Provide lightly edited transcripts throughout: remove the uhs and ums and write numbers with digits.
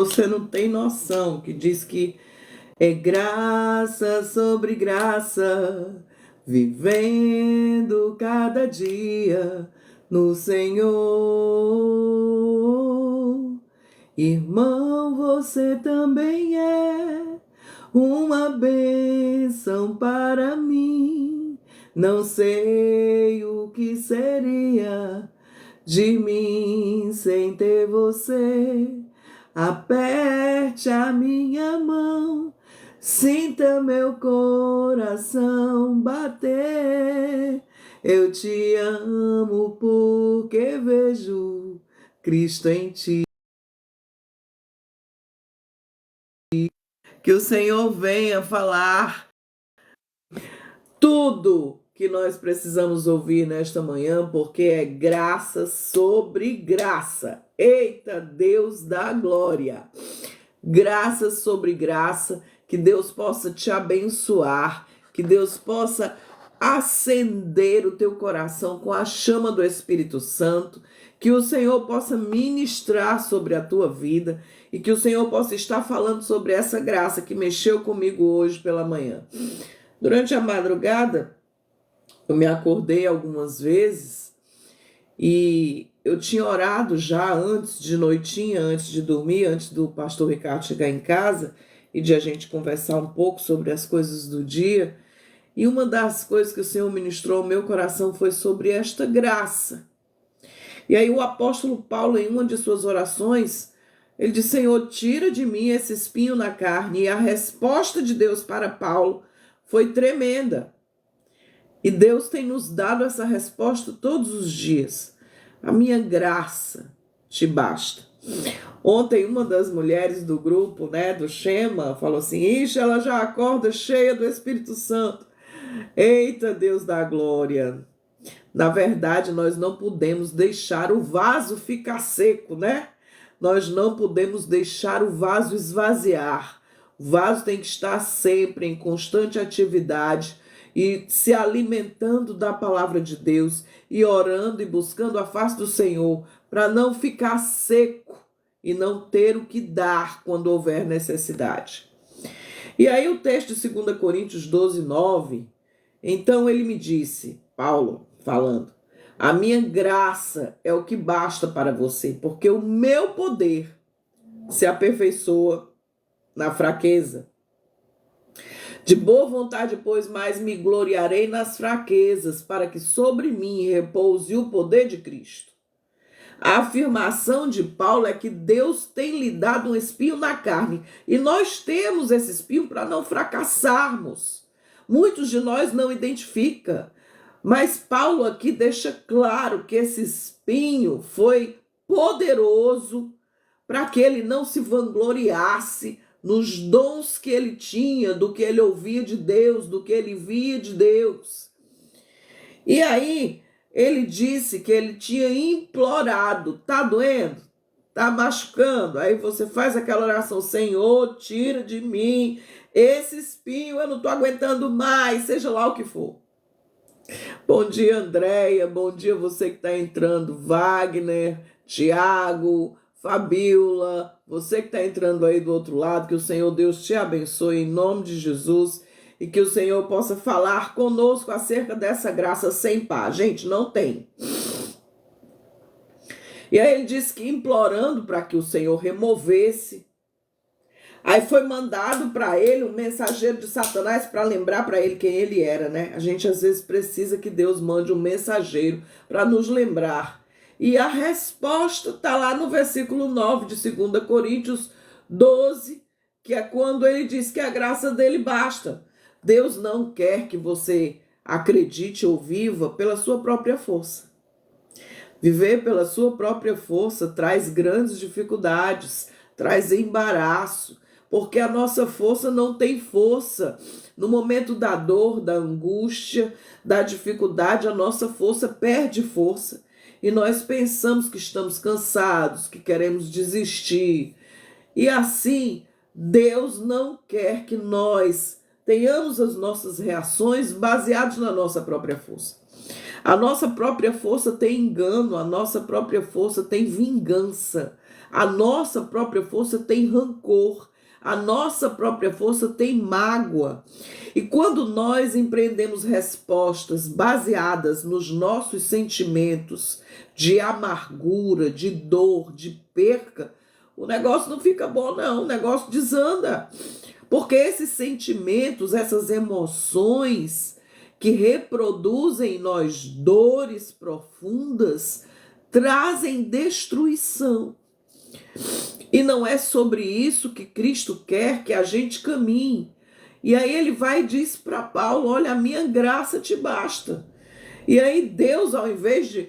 Você não tem noção, que diz que é graça sobre graça, vivendo cada dia no Senhor. Irmão, você também é uma bênção para mim. Não sei o que seria de mim sem ter você. Aperte a minha mão, sinta meu coração bater. Eu te amo porque vejo Cristo em ti. Que o Senhor venha falar tudo que nós precisamos ouvir nesta manhã, porque é graça sobre graça. Eita, Deus da glória! Graça sobre graça, que Deus possa te abençoar, que Deus possa acender o teu coração com a chama do Espírito Santo, que o Senhor possa ministrar sobre a tua vida e que o Senhor possa estar falando sobre essa graça que mexeu comigo hoje pela manhã. Durante a madrugada, eu me acordei algumas vezes e eu tinha orado já antes de noitinha, antes de dormir, antes do pastor Ricardo chegar em casa e de a gente conversar um pouco sobre as coisas do dia. E uma das coisas que o Senhor ministrou ao meu coração foi sobre esta graça. E aí o apóstolo Paulo, em uma de suas orações, ele diz: Senhor, tira de mim esse espinho na carne. E a resposta de Deus para Paulo foi tremenda. E Deus tem nos dado essa resposta todos os dias. A minha graça te basta. Ontem uma das mulheres do grupo, do Shema, falou assim: ixi, ela já acorda cheia do Espírito Santo. Eita, Deus da glória! Na verdade, nós não podemos deixar o vaso ficar seco, Nós não podemos deixar o vaso esvaziar. O vaso tem que estar sempre em constante atividade e se alimentando da palavra de Deus e orando e buscando a face do Senhor para não ficar seco e não ter o que dar quando houver necessidade. E aí o texto de 2 Coríntios 12:9, então ele me disse, Paulo falando: a minha graça é o que basta para você, porque o meu poder se aperfeiçoa na fraqueza. De boa vontade, pois, mais me gloriarei nas fraquezas, para que sobre mim repouse o poder de Cristo. A afirmação de Paulo é que Deus tem lhe dado um espinho na carne, e nós temos esse espinho para não fracassarmos. Muitos de nós não identificam, mas Paulo aqui deixa claro que esse espinho foi poderoso para que ele não se vangloriasse nos dons que ele tinha, do que ele ouvia de Deus, do que ele via de Deus. E aí, ele disse que ele tinha implorado: tá doendo? Tá machucando? Aí você faz aquela oração: Senhor, tira de mim esse espinho, eu não tô aguentando mais, seja lá o que for. Bom dia, Andréia, bom dia você que está entrando, Wagner, Tiago, Fabiola, você que está entrando aí do outro lado, que o Senhor Deus te abençoe em nome de Jesus e que o Senhor possa falar conosco acerca dessa graça sem par. Gente, não tem. E aí ele disse que implorando para que o Senhor removesse. Aí foi mandado para ele um mensageiro de Satanás para lembrar para ele quem ele era, A gente às vezes precisa que Deus mande um mensageiro para nos lembrar. E a resposta está lá no versículo 9 de 2 Coríntios 12, que é quando ele diz que a graça dele basta. Deus não quer que você acredite ou viva pela sua própria força. Viver pela sua própria força traz grandes dificuldades, traz embaraço, porque a nossa força não tem força. No momento da dor, da angústia, da dificuldade, a nossa força perde força. E nós pensamos que estamos cansados, que queremos desistir. E assim, Deus não quer que nós tenhamos as nossas reações baseadas na nossa própria força. A nossa própria força tem engano, a nossa própria força tem vingança, a nossa própria força tem rancor, a nossa própria força tem mágoa. E quando nós empreendemos respostas baseadas nos nossos sentimentos de amargura, de dor, de perca, o negócio não fica bom, não, o negócio desanda. Porque esses sentimentos, essas emoções que reproduzem em nós dores profundas, trazem destruição. E não é sobre isso que Cristo quer que a gente caminhe. E aí ele vai e diz para Paulo, olha, a minha graça te basta. E aí Deus, ao invés de...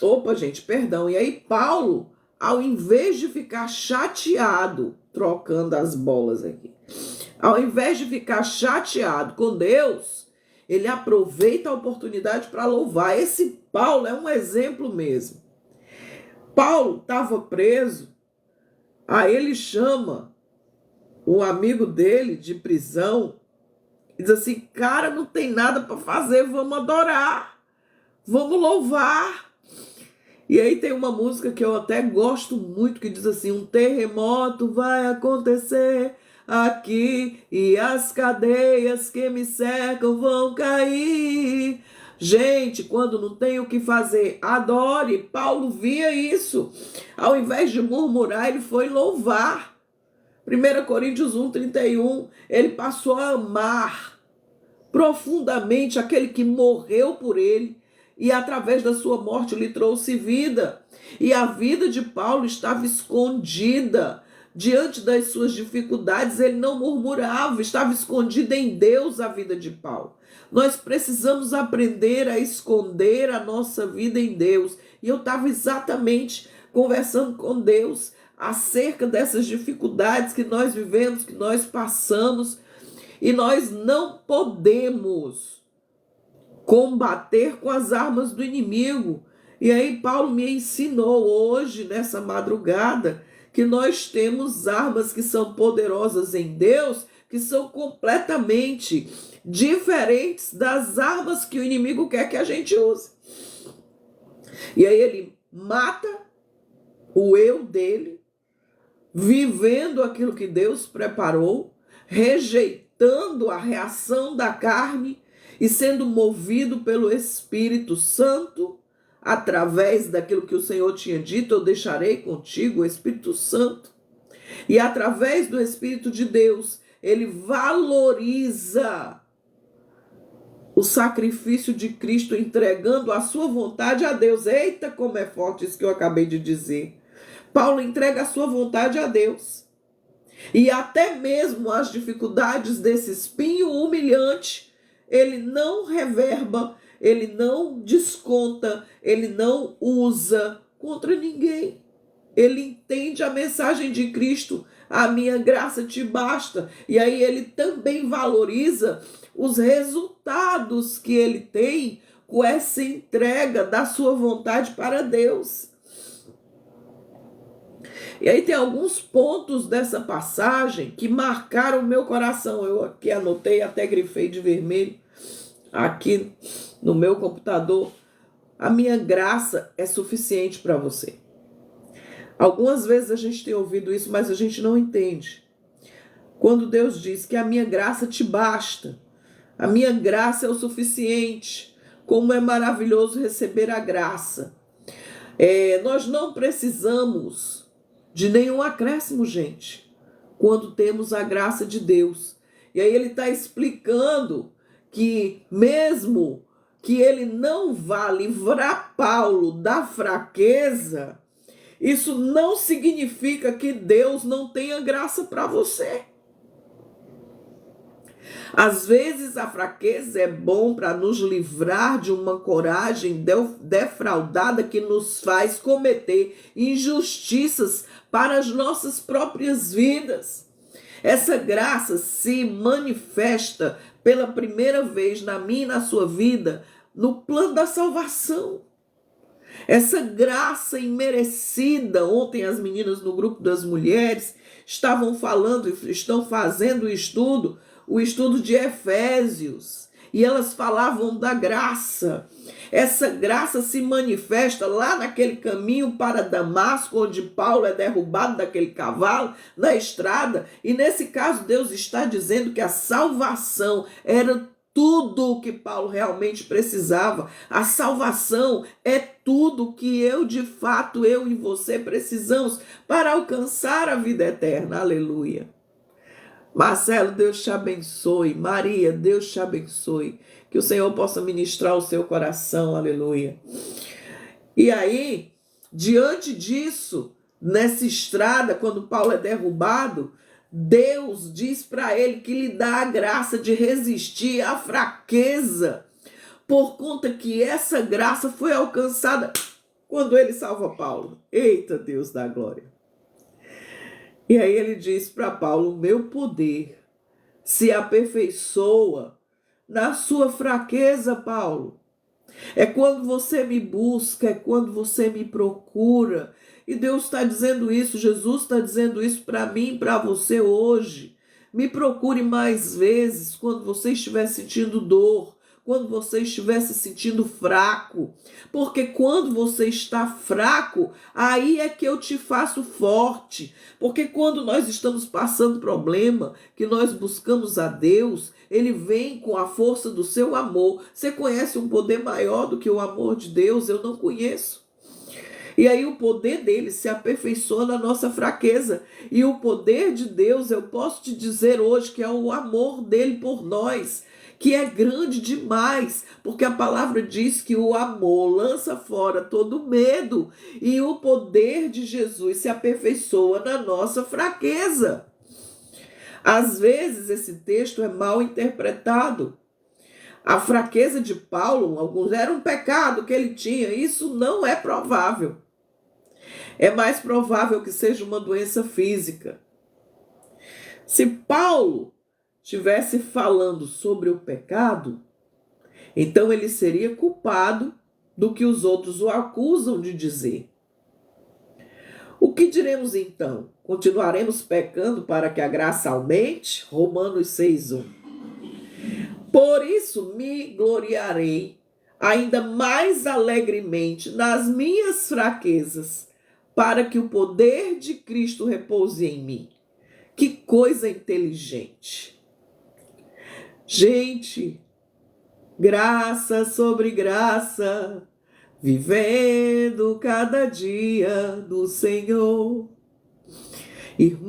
E aí Paulo, ao invés de ficar chateado, trocando as bolas aqui, ao invés de ficar chateado com Deus, ele aproveita a oportunidade para louvar. Esse Paulo é um exemplo mesmo. Paulo estava preso, aí ele chama o amigo dele de prisão e diz assim, cara, não tem nada para fazer, vamos adorar, vamos louvar. E aí tem uma música que eu até gosto muito, que diz assim, um terremoto vai acontecer aqui e as cadeias que me cercam vão cair. Gente, quando não tem o que fazer, adore. Paulo via isso. Ao invés de murmurar, ele foi louvar. 1 Coríntios 1:31, ele passou a amar profundamente aquele que morreu por ele e através da sua morte lhe trouxe vida. E a vida de Paulo estava escondida diante das suas dificuldades, ele não murmurava, estava escondida em Deus a vida de Paulo. Nós precisamos aprender a esconder a nossa vida em Deus. E eu estava exatamente conversando com Deus acerca dessas dificuldades que nós vivemos, que nós passamos, e nós não podemos combater com as armas do inimigo. E aí Paulo me ensinou hoje, nessa madrugada, que nós temos armas que são poderosas em Deus, que são completamente diferentes das armas que o inimigo quer que a gente use. E aí ele mata o eu dele, vivendo aquilo que Deus preparou, rejeitando a reação da carne e sendo movido pelo Espírito Santo, através daquilo que o Senhor tinha dito, eu deixarei contigo o Espírito Santo. E através do Espírito de Deus, ele valoriza o sacrifício de Cristo, entregando a sua vontade a Deus. Eita, como é forte isso que eu acabei de dizer. Paulo entrega a sua vontade a Deus. E até mesmo as dificuldades desse espinho humilhante, ele não reverba, ele não desconta, ele não usa contra ninguém. Ele entende a mensagem de Cristo, a minha graça te basta. E aí ele também valoriza os resultados que ele tem com essa entrega da sua vontade para Deus. E aí tem alguns pontos dessa passagem que marcaram o meu coração. Eu aqui anotei, até grifei de vermelho aqui no meu computador. A minha graça é suficiente para você. Algumas vezes a gente tem ouvido isso, mas a gente não entende. Quando Deus diz que a minha graça te basta, a minha graça é o suficiente, como é maravilhoso receber a graça. Nós não precisamos de nenhum acréscimo, gente, quando temos a graça de Deus. E aí ele está explicando que mesmo que ele não vá livrar Paulo da fraqueza, isso não significa que Deus não tenha graça para você. Às vezes a fraqueza é bom para nos livrar de uma coragem defraudada que nos faz cometer injustiças para as nossas próprias vidas. Essa graça se manifesta pela primeira vez na minha e na sua vida no plano da salvação. Essa graça imerecida, ontem as meninas no grupo das mulheres estão fazendo o estudo de Efésios. e elas falavam da graça. Essa graça se manifesta lá naquele caminho para Damasco, onde Paulo é derrubado daquele cavalo na estrada, e nesse caso Deus está dizendo que a salvação era tudo o que Paulo realmente precisava. A salvação é tudo que de fato, eu e você precisamos para alcançar a vida eterna. Aleluia. Marcelo, Deus te abençoe. Maria, Deus te abençoe. Que o Senhor possa ministrar o seu coração. Aleluia. E aí, diante disso, nessa estrada, quando Paulo é derrubado, Deus diz para ele que lhe dá a graça de resistir à fraqueza, por conta que essa graça foi alcançada quando ele salva Paulo. Eita, Deus da glória. E aí ele diz para Paulo: meu poder se aperfeiçoa na sua fraqueza, Paulo. É quando você me busca, é quando você me procura. E Deus está dizendo isso, Jesus está dizendo isso para mim, para você hoje. Me procure mais vezes quando você estiver sentindo dor, quando você estiver se sentindo fraco. Porque quando você está fraco, aí é que eu te faço forte. Porque quando nós estamos passando problema, que nós buscamos a Deus, Ele vem com a força do seu amor. Você conhece um poder maior do que o amor de Deus? Eu não conheço. E aí o poder dele se aperfeiçoa na nossa fraqueza. E o poder de Deus, eu posso te dizer hoje, que é o amor dele por nós, que é grande demais, porque a palavra diz que o amor lança fora todo medo, e o poder de Jesus se aperfeiçoa na nossa fraqueza. Às vezes esse texto é mal interpretado. A fraqueza de Paulo, alguns, era um pecado que ele tinha. Isso não é provável. É mais provável que seja uma doença física. Se Paulo estivesse falando sobre o pecado, então ele seria culpado do que os outros o acusam de dizer. O que diremos então? Continuaremos pecando para que a graça aumente? Romanos 6:1. Por isso me gloriarei ainda mais alegremente nas minhas fraquezas, para que o poder de Cristo repouse em mim. Que coisa inteligente. Gente, graça sobre graça, vivendo cada dia do Senhor. Irmã,